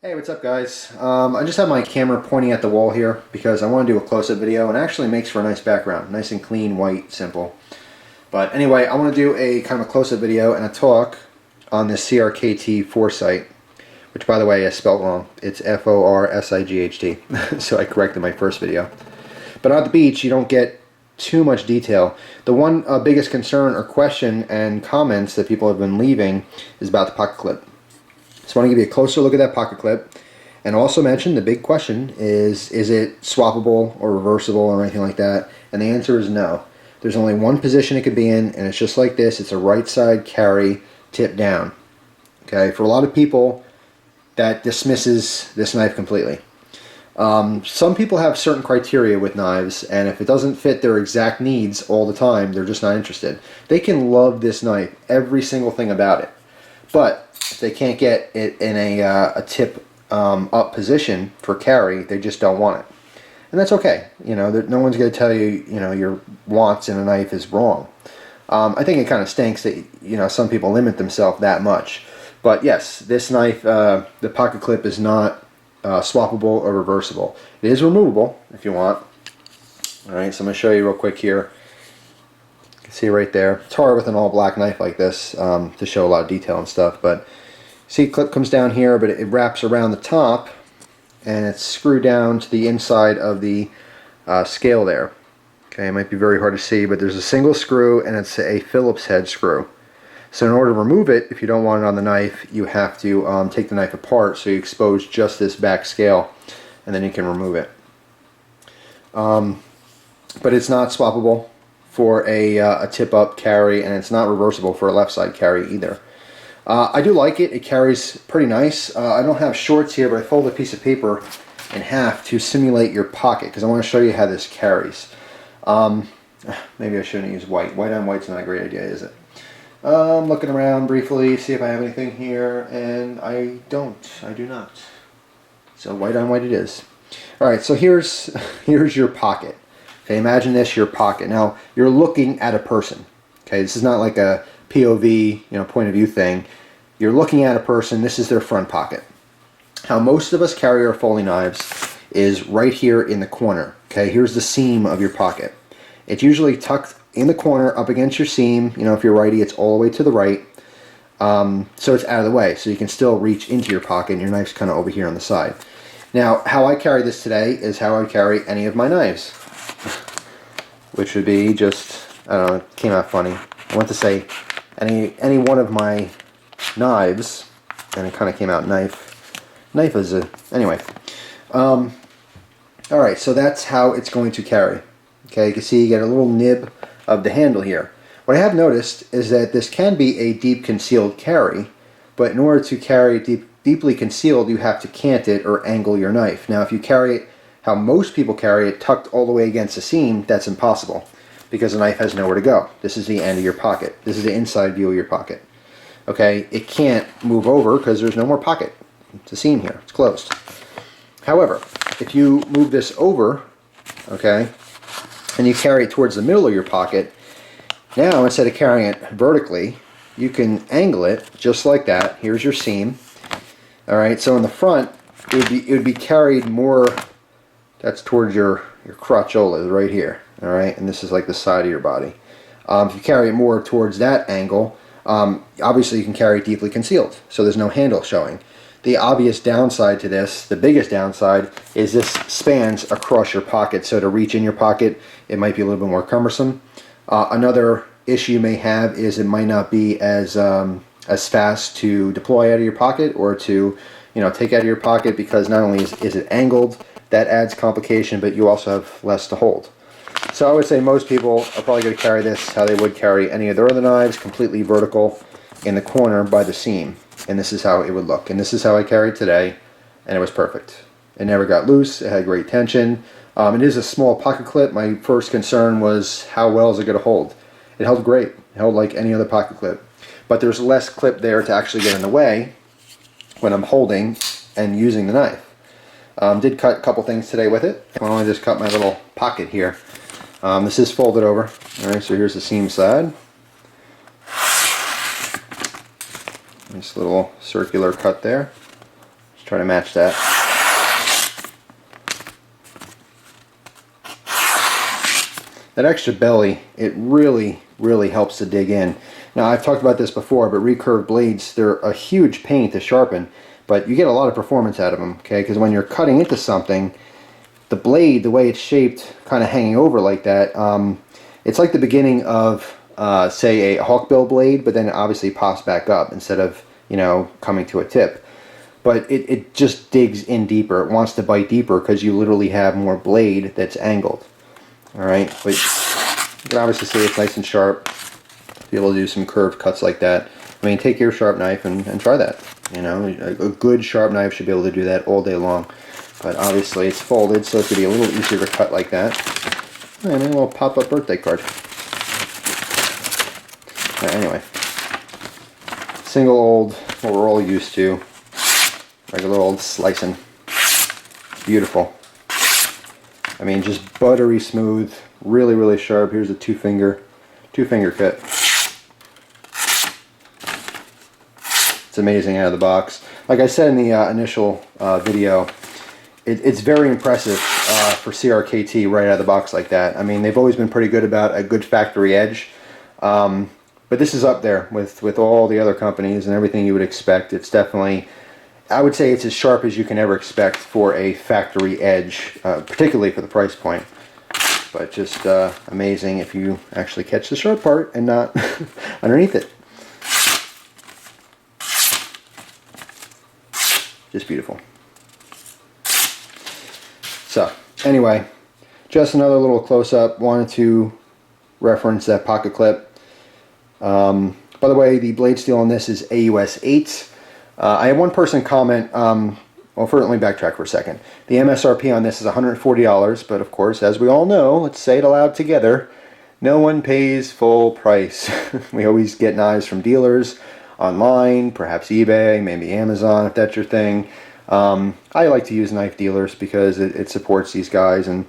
Hey, what's up guys? I just have my camera pointing at the wall here because I want to do a close-up video and it actually makes for a nice background. Nice and clean, white, simple. But anyway, I want to do a kind of a close-up video and a talk on this CRKT Foresight, which by the way I spelled wrong. It's Foresight. So I corrected my first video. But at the beach you don't get too much detail. The one biggest concern or question and comments that people have been leaving is about the pocket clip. So I want to give you a closer look at that pocket clip and also mention the big question is it swappable or reversible or anything like that? And the answer is no. There's only one position it could be in, and it's just like this. It's a right side carry, tip down. Okay, for a lot of people that dismisses this knife completely. Some people have certain criteria with knives, and if it doesn't fit their exact needs all the time, they're just not interested. They can love this knife, every single thing about it. But if they can't get it in a tip up position for carry, they just don't want it. And that's okay. You know, no one's going to tell you, your wants in a knife is wrong. I think it kind of stinks that, some people limit themselves that much. But yes, this knife, the pocket clip is not swappable or reversible. It is removable if you want. Alright, so I'm going to show you real quick here. See right there. It's hard with an all black knife like this to show a lot of detail and stuff, but see, clip comes down here, but it wraps around the top and it's screwed down to the inside of the scale there. Okay, it might be very hard to see, but there's a single screw and it's a Phillips head screw. So in order to remove it, if you don't want it on the knife, you have to take the knife apart so you expose just this back scale and then you can remove it. But it's not swappable for a tip-up carry, and it's not reversible for a left side carry either. I do like it. It carries pretty nice. I don't have shorts here, but I fold a piece of paper in half to simulate your pocket because I want to show you how this carries. Maybe I shouldn't use white. White on white's not a great idea, is it? I'm looking around briefly, see if I have anything here, and I do not. So white on white it is. Alright, so here's your pocket. Okay, imagine this, your pocket. Now, you're looking at a person. Okay, this is not like a POV, point of view thing. You're looking at a person, this is their front pocket. How most of us carry our folding knives is right here in the corner. Okay, here's the seam of your pocket. It's usually tucked in the corner up against your seam. If you're righty, it's all the way to the right. So it's out of the way, so you can still reach into your pocket and your knife's kind of over here on the side. Now, how I carry this today is how I would carry any of my knives. Which would be just, I don't know, it came out funny. I want to say any one of my knives, and it kind of came out knife is a, anyway. Alright, so that's how it's going to carry. Okay, you can see you get a little nib of the handle here. What I have noticed is that this can be a deep concealed carry, but in order to carry it deeply concealed, you have to cant it or angle your knife. Now, if you carry it how most people carry it tucked all the way against the seam, that's impossible because the knife has nowhere to go. This is the end of your pocket. This is the inside view of your pocket. Okay, it can't move over because there's no more pocket. It's a seam here, it's closed. However, if you move this over, okay, and you carry it towards the middle of your pocket, now instead of carrying it vertically, you can angle it just like that. Here's your seam. Alright, so in the front, it would be carried more. That's towards your crotchola right here, all right? And this is like the side of your body. If you carry it more towards that angle, obviously you can carry it deeply concealed, so there's no handle showing. The obvious downside to this, the biggest downside, is this spans across your pocket, so to reach in your pocket, it might be a little bit more cumbersome. Another issue you may have is it might not be as fast to deploy out of your pocket or to take out of your pocket because not only is it angled, that adds complication, but you also have less to hold. So I would say most people are probably going to carry this how they would carry any of their other knives, completely vertical in the corner by the seam. And this is how it would look. And this is how I carried today, and it was perfect. It never got loose, it had great tension. It is a small pocket clip. My first concern was how well is it going to hold. It held great. It held like any other pocket clip. But there's less clip there to actually get in the way when I'm holding and using the knife. Did cut a couple things today with it. I only just cut my little pocket here. This is folded over. Alright, so here's the seam side. Nice little circular cut there. Try to match that. That extra belly, it really, really helps to dig in. Now, I've talked about this before, but recurved blades, they're a huge pain to sharpen, but you get a lot of performance out of them, okay? Because when you're cutting into something, the blade, the way it's shaped, kind of hanging over like that, it's like the beginning of, say, a hawkbill blade, but then it obviously pops back up instead of, you know, coming to a tip. But it just digs in deeper. It wants to bite deeper because you literally have more blade that's angled. Alright, but you can obviously see it's nice and sharp. Be able to do some curved cuts like that. I mean, take your sharp knife and try that. You know, a good sharp knife should be able to do that all day long. But obviously it's folded, so it's going to be a little easier to cut like that. And a little pop-up birthday card. Anyway, single old, what we're all used to, regular old slicing. Beautiful. I mean, just buttery smooth, really, really sharp. Here's a two-finger cut. It's amazing out of the box. Like I said in the initial video, it's very impressive for CRKT right out of the box like that. I mean, they've always been pretty good about a good factory edge, but this is up there with all the other companies and everything you would expect. It's definitely, I would say it's as sharp as you can ever expect for a factory edge, particularly for the price point. But just amazing if you actually catch the sharp part and not underneath it. Just beautiful. So, anyway, just another little close-up. Wanted to reference that pocket clip. By the way, the blade steel on this is AUS 8. I had one person comment, well, let me backtrack for a second. The MSRP on this is $140, but of course, as we all know, let's say it aloud together, no one pays full price. We always get knives from dealers, online, perhaps eBay, maybe Amazon if that's your thing. I like to use knife dealers because it supports these guys, and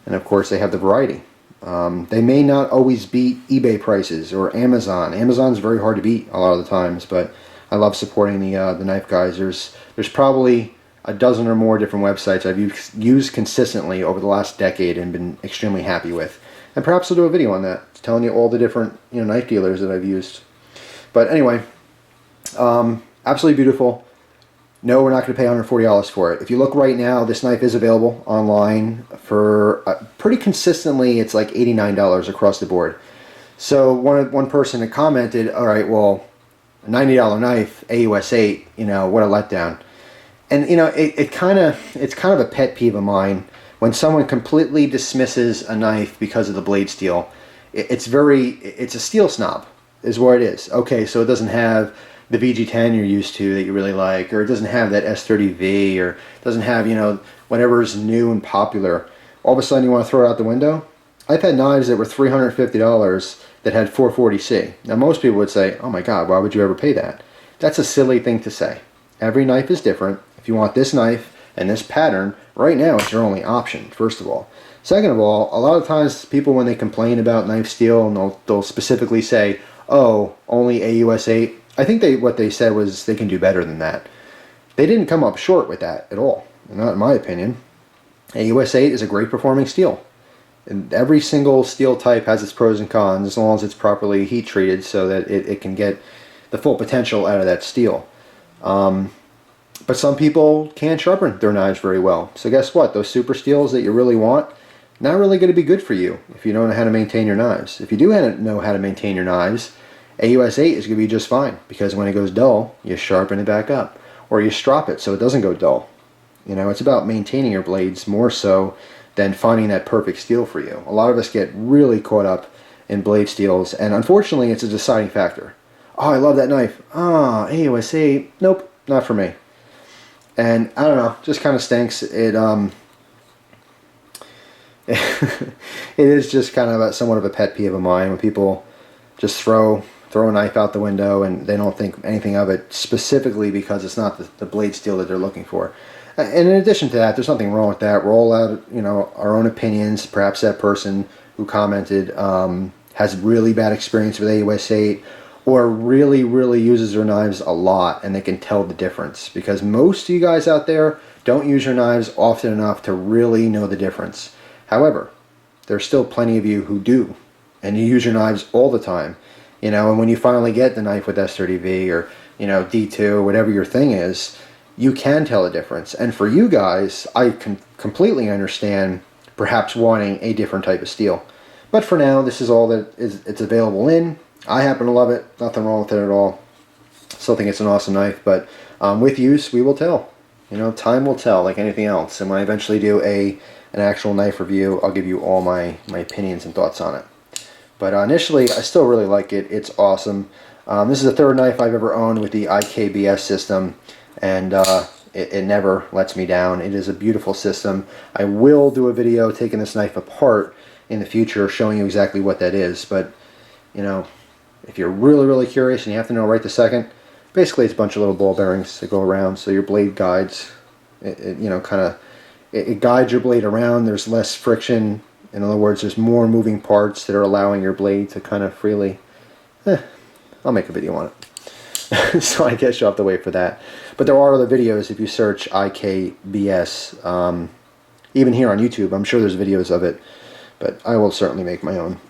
of course they have the variety. They may not always beat eBay prices or Amazon. Amazon's very hard to beat a lot of the times, but I love supporting the knife guys. There's probably a dozen or more different websites I've used consistently over the last decade and been extremely happy with. And perhaps I'll do a video on that, telling you all the different knife dealers that I've used. But anyway, absolutely beautiful. No, we're not going to pay $140 for it. If you look right now, this knife is available online for pretty consistently. It's like $89 across the board. So one person had commented, all right, well, a $90 knife, AUS 8, what a letdown. And it's kind of a pet peeve of mine when someone completely dismisses a knife because of the blade steel. It's a steel snob, is what it is. Okay, so it doesn't have the VG10 you're used to that you really like, or it doesn't have that S30V, or it doesn't have, whatever's new and popular. All of a sudden you want to throw it out the window? I've had knives that were $350 that had 440C. Now most people would say, oh my God, why would you ever pay that? That's a silly thing to say. Every knife is different. If you want this knife and this pattern, right now it's your only option, first of all. Second of all, a lot of times people, when they complain about knife steel, and they'll specifically say, oh, only AUS 8. I think what they said was they can do better than that. They didn't come up short with that at all, not in my opinion. AUS 8 is a great performing steel. And every single steel type has its pros and cons, as long as it's properly heat treated so that it can get the full potential out of that steel. But some people can't sharpen their knives very well. So guess what? Those super steels that you really want, not really going to be good for you if you don't know how to maintain your knives. If you do know how to maintain your knives, AUS 8 is going to be just fine, because when it goes dull, you sharpen it back up, or you strop it so it doesn't go dull. It's about maintaining your blades more so than finding that perfect steel for you. A lot of us get really caught up in blade steels, and unfortunately it's a deciding factor. Oh, I love that knife. AUS 8, nope, not for me. And I don't know, just kind of stinks. It is just kind of somewhat of a pet peeve of mine when people just throw a knife out the window and they don't think anything of it, specifically because it's not the blade steel that they're looking for. And in addition to that, there's nothing wrong with that. We're all out, our own opinions. Perhaps that person who commented has really bad experience with AUS 8, or really, really uses their knives a lot and they can tell the difference. Because most of you guys out there don't use your knives often enough to really know the difference. However, there's still plenty of you who do, and you use your knives all the time. You know, and when you finally get the knife with S30V or, you know, D2 or whatever your thing is, you can tell the difference. And for you guys, I can completely understand perhaps wanting a different type of steel. But for now, this is all that it's available in. I happen to love it. Nothing wrong with it at all. Still think it's an awesome knife, but with use, we will tell. You know, time will tell, like anything else. And when I eventually do an actual knife review, I'll give you all my opinions and thoughts on it. But initially, I still really like it. It's awesome. This is the third knife I've ever owned with the IKBS system, and it never lets me down. It is a beautiful system. I will do a video taking this knife apart in the future, showing you exactly what that is. But, you know, if you're really, really curious and you have to know right this second, basically it's a bunch of little ball bearings that go around, so your blade guides. You know, kind of, it guides your blade around. There's less friction. In other words, there's more moving parts that are allowing your blade to kind of freely... I'll make a video on it. So I guess you'll have to wait for that. But there are other videos if you search IKBS. Even here on YouTube, I'm sure there's videos of it. But I will certainly make my own.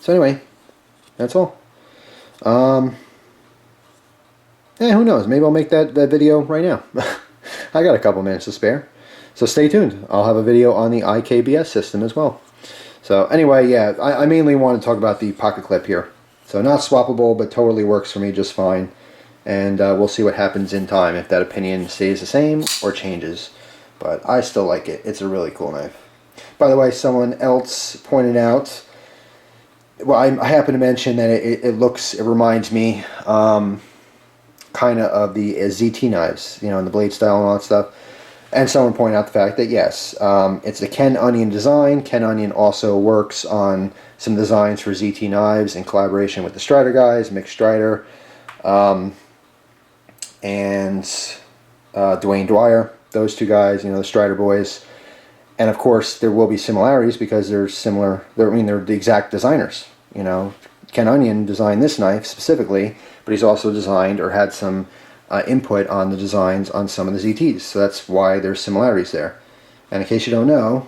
So anyway, that's all. Who knows? Maybe I'll make that video right now. I got a couple minutes to spare. So stay tuned. I'll have a video on the IKBS system as well. So anyway, yeah, I mainly want to talk about the pocket clip here. So not swappable, but totally works for me just fine. And we'll see what happens in time, if that opinion stays the same or changes. But I still like it. It's a really cool knife. By the way, someone else pointed out, well, I happen to mention that it reminds me kind of the ZT knives, you know, and the blade style and all that stuff. And someone pointed out the fact that yes, it's a Ken Onion design. Ken Onion also works on some designs for ZT knives in collaboration with the Strider guys, Mick Strider, and Dwayne Dwyer. Those two guys, you know, the Strider boys. And of course, there will be similarities because they're similar. They're the exact designers. You know, Ken Onion designed this knife specifically, but he's also designed or had some input on the designs on some of the ZTs. So that's why there's similarities there. And in case you don't know,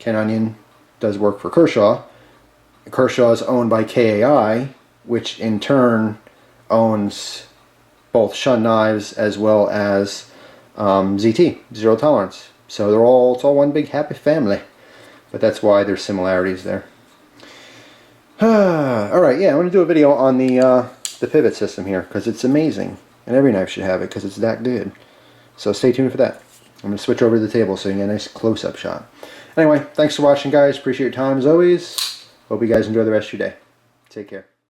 Ken Onion does work for Kershaw. Kershaw is owned by KAI, which in turn owns both Shun Knives as well as ZT, Zero Tolerance. So it's all one big happy family. But that's why there's similarities there. Alright, yeah, I want to do a video on the pivot system here, because it's amazing. And every knife should have it, because it's that good. So stay tuned for that. I'm going to switch over to the table so you can get a nice close-up shot. Anyway, thanks for watching, guys. Appreciate your time as always. Hope you guys enjoy the rest of your day. Take care.